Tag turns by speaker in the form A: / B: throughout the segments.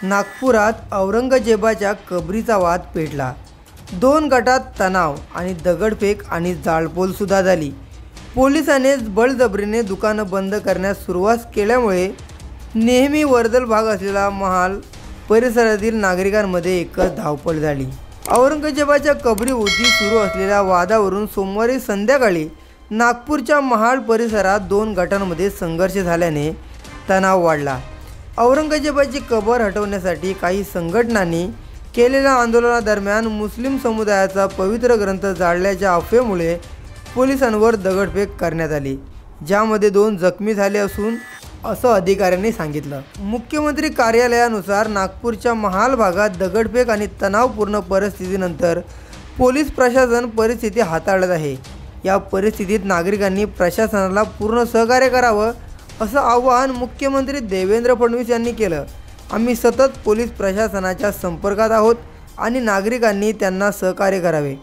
A: नागपुरात औरंगजेबाच्या कबरीचा वाद पेटला। दोन गटात तणाव आणि दगडफेक आणि जाळपोळ सुद्धा झाली। पोलिसांनी बळजबरीने दुकानं बंद करण्यास सुरुवात केल्यामुळे नेहमी वर्दळ भाग असलेला महाल परिसरातील नागरिकांमध्ये एकच धावपळ झाली। औरंगजेबाच्या कबरीभोवती सुरू असलेल्या वादावरून सोमवारी संध्याकाळी नागपूरच्या महाल परिसरात दोन गटांमध्ये संघर्ष झाल्याने तणाव वाढला। औरंगजेबाची कबर हटवण्यासाठी काही संघटनांनी केलेल्या आंदोलनादरम्यान मुस्लिम समुदायाचा पवित्र ग्रंथ जाळल्याच्या अफवेमुळे पोलिसांवर दगडफेक करण्यात आली, ज्यामध्ये 2 जखमी झाले असं अधिकाऱ्यांनी सांगितलं। मुख्यमंत्री कार्यालयानुसार नागपूरच्या महाल भागात दगडफेक आणि तणावपूर्ण परिस्थितीनंतर पोलीस प्रशासन परिस्थिती हाताळत आहे। या परिस्थितीत नागरिकांनी प्रशासनाला पूर्ण सहकार्य करावं असं आवाहन मुख्यमंत्री देवेंद्र फडणवीस यांनी केलं। आम्ही सतत पोलीस प्रशासनाच्या संपर्कात आहोत आणि नागरिकांनी त्यांना सहकार्य करावे।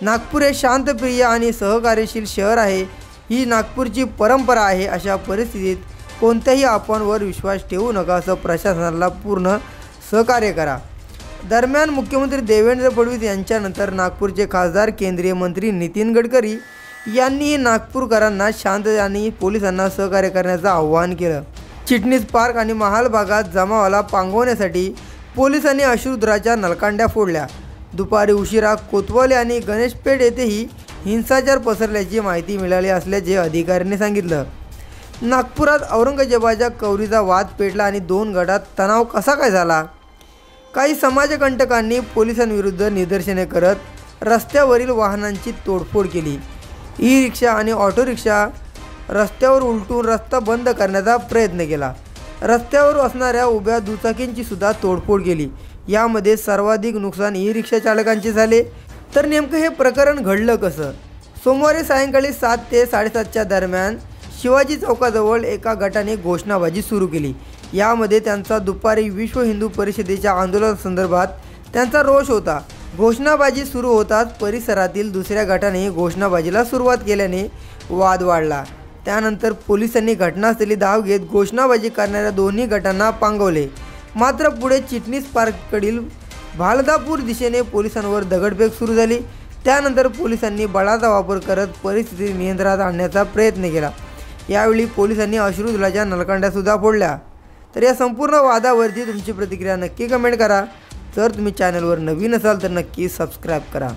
A: नागपूर हे शांतप्रिय आणि सहकार्यशील शहर आहे, ही नागपूरची परंपरा आहे। अशा परिस्थितीत कोणत्याही अफवांवर विश्वास ठेवू नका असं प्रशासनाला पूर्ण सहकार्य करा। दरम्यान मुख्यमंत्री देवेंद्र फडणवीस यांच्यानंतर नागपूरचे खासदार केंद्रीय मंत्री नितीन गडकरी यांनी नागपूरकरांना शांत आणि पोलिसांना सहकार्य करण्याचं आवाहन केलं। चिटणीस पार्क आणि महाल भागात जमावाला पांगवण्यासाठी पोलिसांनी अश्रुधुराच्या नलकांड्या फोडल्या। दुपारी उशिरा कोतवाली आणि गणेशपेठ येथेही हिंसाचार पसरल्याची माहिती मिळाली असल्याचे अधिकाऱ्यांनी सांगितलं। नागपुरात औरंगजेबाच्या कबरीचा वाद पेटला आणि 2 गटात तणाव कसा काय झाला? काही समाजकंटकांनी पोलिसांविरुद्ध निदर्शने करत रस्त्यावरील वाहनांची तोडफोड केली। ई-रिक्षा आणि ऑटो रिक्षा रस्त्यावर उलटून रस्ता बंद करण्याचा प्रयत्न केला। रस्त्यावर असणाऱ्या उभ्या दुचाकींची सुद्धा तोडफोड केली। यामध्ये सर्वाधिक नुकसान ई-रिक्षा चालकांचे झाले। तर नेमकं हे प्रकरण घडलं कसं? सोमवारी सायंकाळी 7 ते 7:30च्या दरम्यान शिवाजी चौकाजवळ एका गटाने घोषणाबाजी सुरू केली। यामध्ये त्यांचा दुपारी विश्व हिंदू परिषदेच्या आंदोलनासंदर्भात त्यांचा रोष होता। घोषणाबाजी सुरू होताच परिसरातील दुसऱ्या गटाने घोषणाबाजीला सुरुवात केल्याने वाद वाढला। त्यानंतर पोलिसांनी घटनास्थळी धाव घेत घोषणाबाजी करणाऱ्या दोन्ही गटांना पांगवले। मात्र पुढे चिटणीस पार्ककडील भालदापूर दिशेने पोलिसांवर दगडफेक सुरू झाली। त्यानंतर पोलिसांनी बळाचा वापर करत परिस्थिती नियंत्रणात आणण्याचा प्रयत्न केला। यावेळी पोलिसांनी अश्रुधुराच्या नलकांड्या सुद्धा फोडल्या। तर या संपूर्ण वादावरती तुमची प्रतिक्रिया नक्की कमेंट करा। जर तुम्ही चॅनलवर नवीन असाल तर नक्की सबस्क्राईब करा।